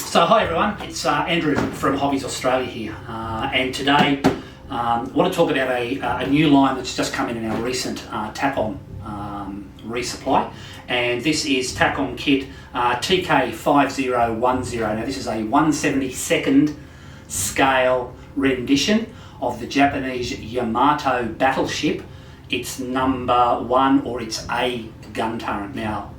So hi everyone, it's Andrew from Hobbies Australia here, and today I want to talk about a new line that's just come in our recent Takom resupply, and this is Takom kit TK5010. Now this is a 1/72nd scale rendition of the Japanese Yamato Battleship. It's number 1 or it's A gun turret. Now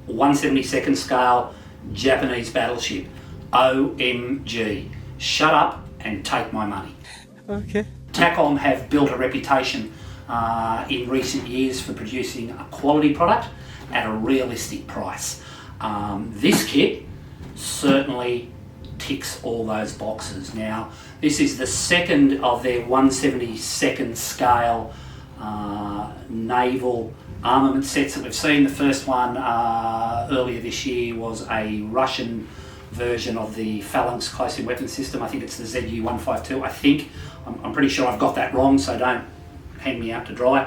1/72nd scale Japanese battleship. OMG. Shut up and take my money. Okay. Takom have built a reputation in recent years for producing a quality product at a realistic price. This kit certainly ticks all those boxes. Now, this is the second of their 1/72nd scale naval armament sets that we've seen. The first one earlier this year was a Russian version of the Phalanx close-in weapon system. I think it's the ZU-152, I think. I'm pretty sure I've got that wrong, so don't hang me out to dry.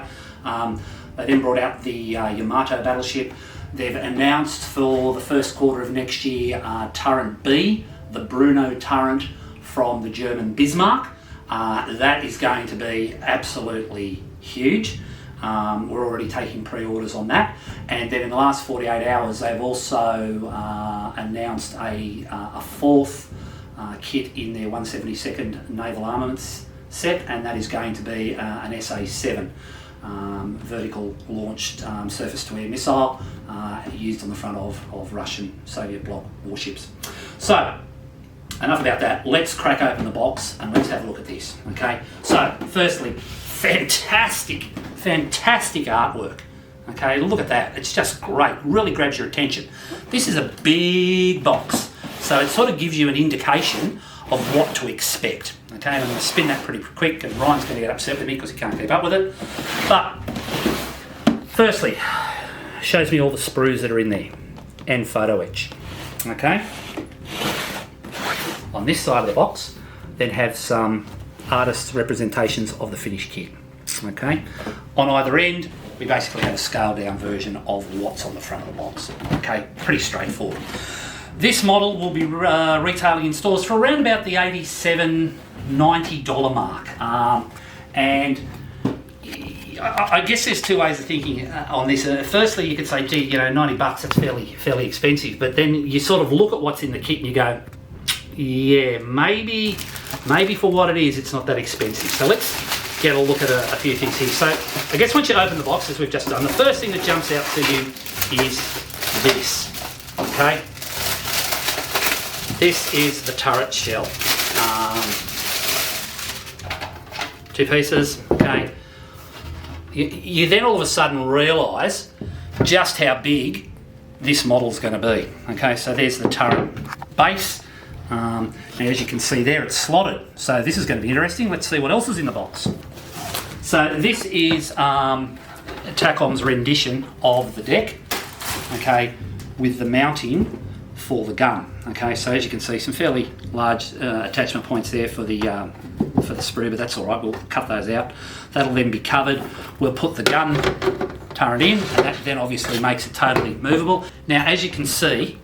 They then brought out the Yamato Battleship. They've announced for the first quarter of next year Turret B, the Bruno turret from the German Bismarck. That is going to be absolutely huge. We're already taking pre-orders on that, and then in the last 48 hours they've also announced a fourth kit in their 1/72nd naval armaments set, and that is going to be an SA-7 vertical launched surface-to-air missile used on the front of Russian Soviet bloc warships. So enough about that, let's crack open the box and let's have a look at this. Okay, so firstly, fantastic artwork. Okay, look at that, it's just great, really grabs your attention. This is a big box, so it sort of gives you an indication of what to expect. Okay, and I'm going to spin that pretty quick, and Ryan's going to get upset with me because he can't keep up with it. But firstly, shows me all the sprues that are in there and photo etch. Okay, on this side of the box then have some artists' representations of the finished kit. Okay, on either end we basically have a scaled down version of what's on the front of the box. Okay, pretty straightforward. This model will be retailing in stores for around about the $87-90 mark, and I guess there's two ways of thinking on this. Firstly, you could say, gee, you know, $90, that's fairly expensive, but then you sort of look at what's in the kit and you go, yeah, maybe for what it is, it's not that expensive. So let's get a look at a few things here. So I guess once you open the box, as we've just done, the first thing that jumps out to you is this. Okay, this is the turret shell. 2 pieces. Okay, you then all of a sudden realise just how big this model's going to be. Okay, so there's the turret base. And as you can see there, it's slotted. So this is going to be interesting. Let's see what else is in the box. So this is Takom's rendition of the deck, okay, with the mounting for the gun. Okay, so as you can see, some fairly large attachment points there for the sprue, but that's all right. We'll cut those out. That'll then be covered. We'll put the gun turret in, and that then obviously makes it totally movable. Now, as you can see,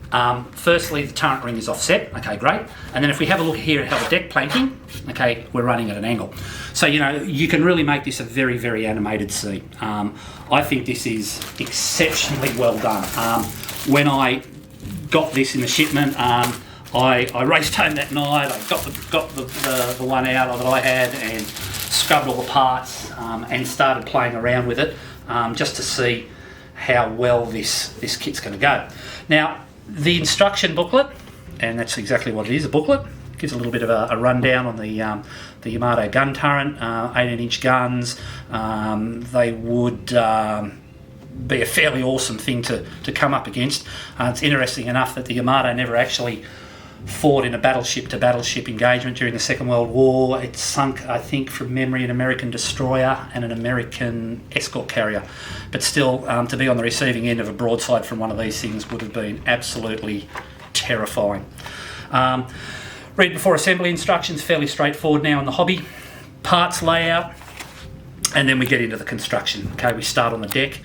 firstly the turret ring is offset. Okay, great. And then if we have a look here at how the deck planking, okay, we're running at an angle. So, you know, you can really make this a very animated scene. I think this is exceptionally well done. When I got this in the shipment, I raced home that night. I got the one out that I had and scrubbed all the parts and started playing around with it just to see how well this kit's going to go. Now, the instruction booklet, and that's exactly what it is, a booklet, gives a little bit of a rundown on the Yamato gun turret, 18-inch guns. They would be a fairly awesome thing to come up against. It's interesting enough that the Yamato never actually fought in a battleship-to-battleship engagement during the Second World War. It sunk, I think, from memory, an American destroyer and an American escort carrier. But still, to be on the receiving end of a broadside from one of these things would have been absolutely terrifying. Read before assembly instructions, fairly straightforward now in the hobby. Parts layout, and then we get into the construction. Okay, we start on the deck.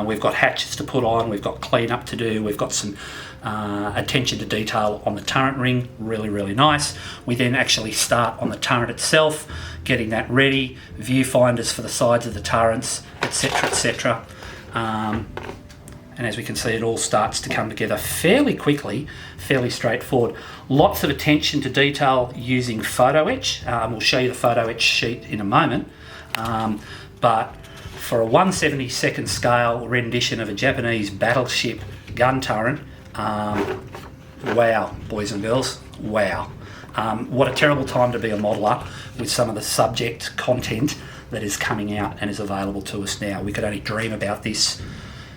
We've got hatches to put on, we've got clean up to do, we've got some attention to detail on the turret ring, really, really nice. We then actually start on the turret itself, getting that ready, viewfinders for the sides of the turrets, etc, etc. And as we can see, it all starts to come together fairly quickly, fairly straightforward. Lots of attention to detail using photo etch. We'll show you the photo etch sheet in a moment. But for a 1/72nd scale rendition of a Japanese battleship gun turret, wow, boys and girls, wow. What a terrible time to be a modeller with some of the subject content that is coming out and is available to us now. We could only dream about this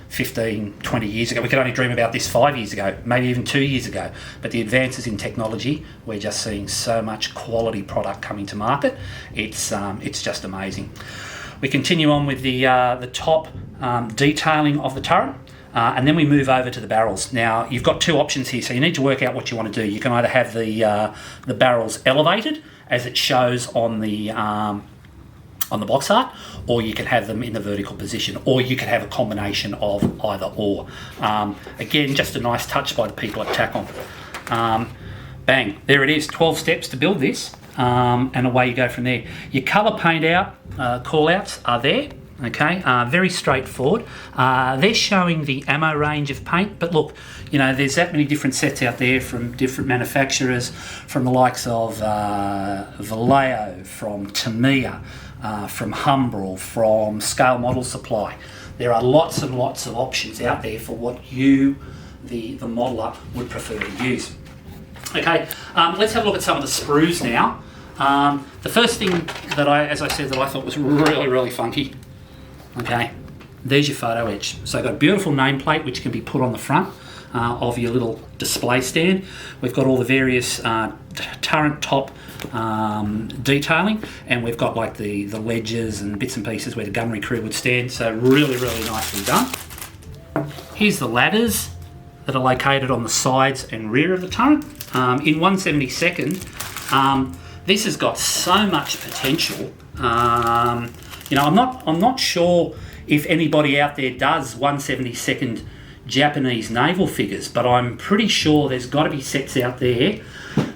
15, 20 years ago. We could only dream about this 5 years ago, maybe even 2 years ago. But the advances in technology, we're just seeing so much quality product coming to market. It's just amazing. We continue on with the top detailing of the turret. And then we move over to the barrels. Now, you've got two options here, so you need to work out what you want to do. You can either have the barrels elevated, as it shows on the box art, or you can have them in the vertical position, or you can have a combination of either or. Again, just a nice touch by the people at Takom. Bang, there it is, 12 steps to build this, and away you go from there. Your colour paint out, call-outs are there. Okay, very straightforward. They're showing the ammo range of paint, but look, you know, there's that many different sets out there from different manufacturers, from the likes of Vallejo, from Tamiya, from Humbrol, from Scale Model Supply. There are lots and lots of options out there for what you, the modeller, would prefer to use. Okay, let's have a look at some of the sprues now. The first thing that I thought was really, really funky. Okay, there's your photo etch. So I've got a beautiful nameplate which can be put on the front of your little display stand. We've got all the various turret top detailing, and we've got like the ledges and bits and pieces where the gunnery crew would stand. So really, really nicely done. Here's the ladders that are located on the sides and rear of the turret. In 1/72nd, this has got so much potential. You know, I'm not sure if anybody out there does 1/72nd Japanese naval figures, but I'm pretty sure there's got to be sets out there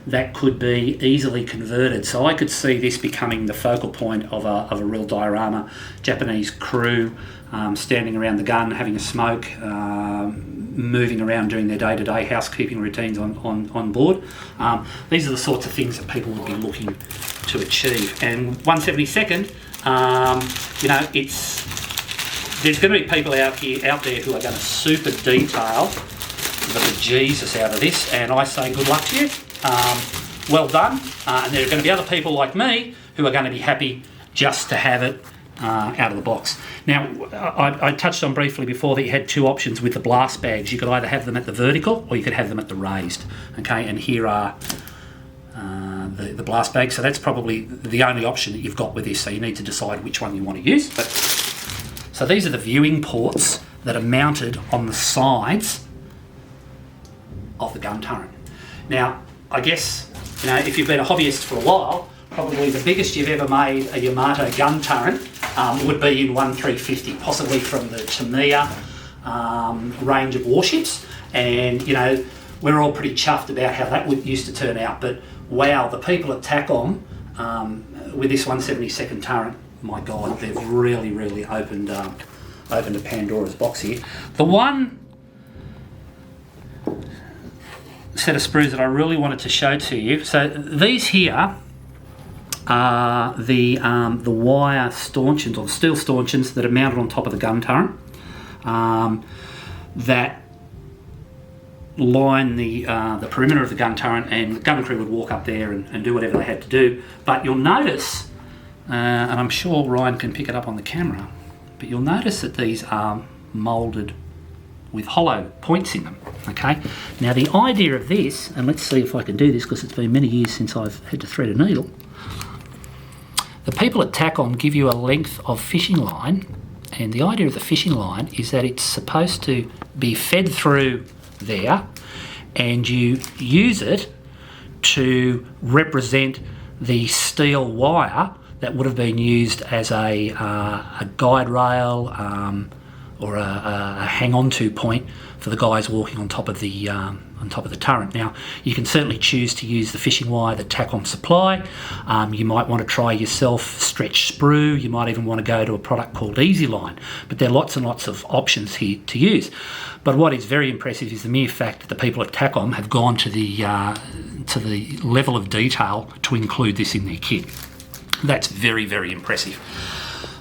that could be easily converted. So I could see this becoming the focal point of a real diorama. Japanese crew standing around the gun, having a smoke, moving around doing their day-to-day housekeeping routines on board. These are the sorts of things that people would be looking to achieve. And 1/72nd, you know, there's going to be people out there who are going to super detail the bejesus out of this, and I say good luck to you. Well done. And there are going to be other people like me who are going to be happy just to have it out of the box. Now, I touched on briefly before that you had two options with the blast bags. You could either have them at the vertical or you could have them at the raised. Okay, and here are the blast bag. So that's probably the only option that you've got with this. So you need to decide which one you want to use. So these are the viewing ports that are mounted on the sides of the gun turret. Now, I guess, you know, if you've been a hobbyist for a while, probably the biggest you've ever made a Yamato gun turret would be in 1/350, possibly from the Tamiya range of warships. And, you know, we're all pretty chuffed about how that used to turn out. But wow, the people at Takom with this 1/72nd turret, my God, they've really, really opened a Pandora's box here. The one set of sprues that I really wanted to show to you. So these here are the wire stanchions, or the steel stanchions that are mounted on top of the gun turret that line the perimeter of the gun turret, and the gun crew would walk up there and do whatever they had to do. But you'll notice, and I'm sure Ryan can pick it up on the camera, but you'll notice that these are moulded with hollow points in them. Okay, now the idea of this, and let's see if I can do this because it's been many years since I've had to thread a needle. The people at Takom give you a length of fishing line, and the idea of the fishing line is that it's supposed to be fed through there, and you use it to represent the steel wire that would have been used as a guide rail or a hang-on-to point for the guys walking on top of the on top of the turret. Now, you can certainly choose to use the fishing wire that Takom supply. You might want to try yourself stretch sprue. You might even want to go to a product called Easy Line. But there are lots and lots of options here to use. But what is very impressive is the mere fact that the people at Takom have gone to the level of detail to include this in their kit. That's very, very impressive.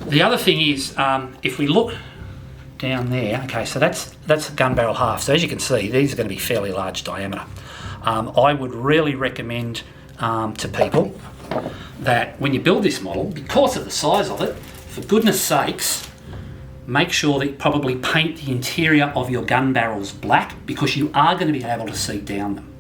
The other thing is, if we look down there, okay, so that's a gun barrel half. So as you can see, these are going to be fairly large diameter. I would really recommend to people that when you build this model, because of the size of it, for goodness sakes, make sure that you probably paint the interior of your gun barrels black, because you are going to be able to see down them.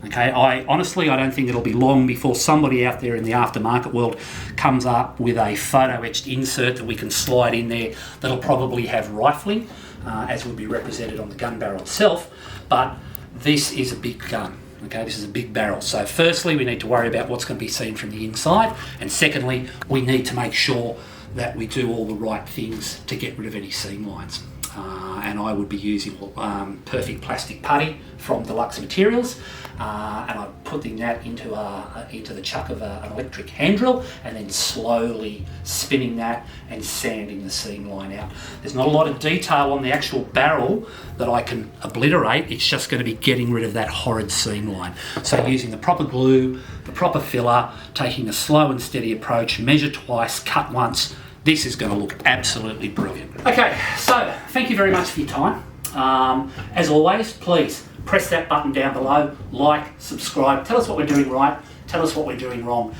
Okay, I don't think it'll be long before somebody out there in the aftermarket world comes up with a photo etched insert that we can slide in there that'll probably have rifling, as would be represented on the gun barrel itself. But this is a big gun. Okay, this is a big barrel. So firstly, we need to worry about what's going to be seen from the inside, and secondly, we need to make sure that we do all the right things to get rid of any seam lines. And I would be using perfect plastic putty from Deluxe Materials, and I'm putting that into the chuck of an electric hand drill, and then slowly spinning that and sanding the seam line out. There's not a lot of detail on the actual barrel that I can obliterate. It's just going to be getting rid of that horrid seam line. So using the proper glue, the proper filler, taking a slow and steady approach, measure twice, cut once. This is going to look absolutely brilliant. Okay, so thank you very much for your time. As always, please press that button down below, like, subscribe, tell us what we're doing right, tell us what we're doing wrong.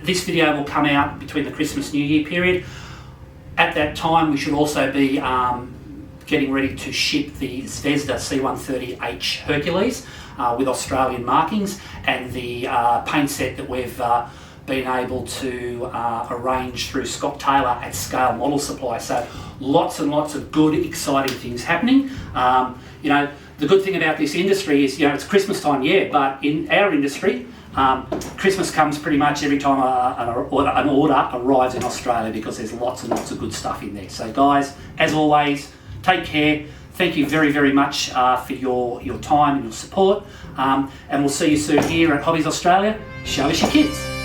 This video will come out between the Christmas New Year period. At that time, we should also be getting ready to ship the Zvezda C130H Hercules with Australian markings, and the paint set that we've been able to arrange through Scott Taylor at Scale Model Supply. So lots and lots of good, exciting things happening. You know, the good thing about this industry is, you know, it's Christmas time, yeah, but in our industry, Christmas comes pretty much every time an order arrives in Australia, because there's lots and lots of good stuff in there. So guys, as always, take care. Thank you very, very much for your time and your support. And we'll see you soon here at Hobbies Australia. Show us your kids.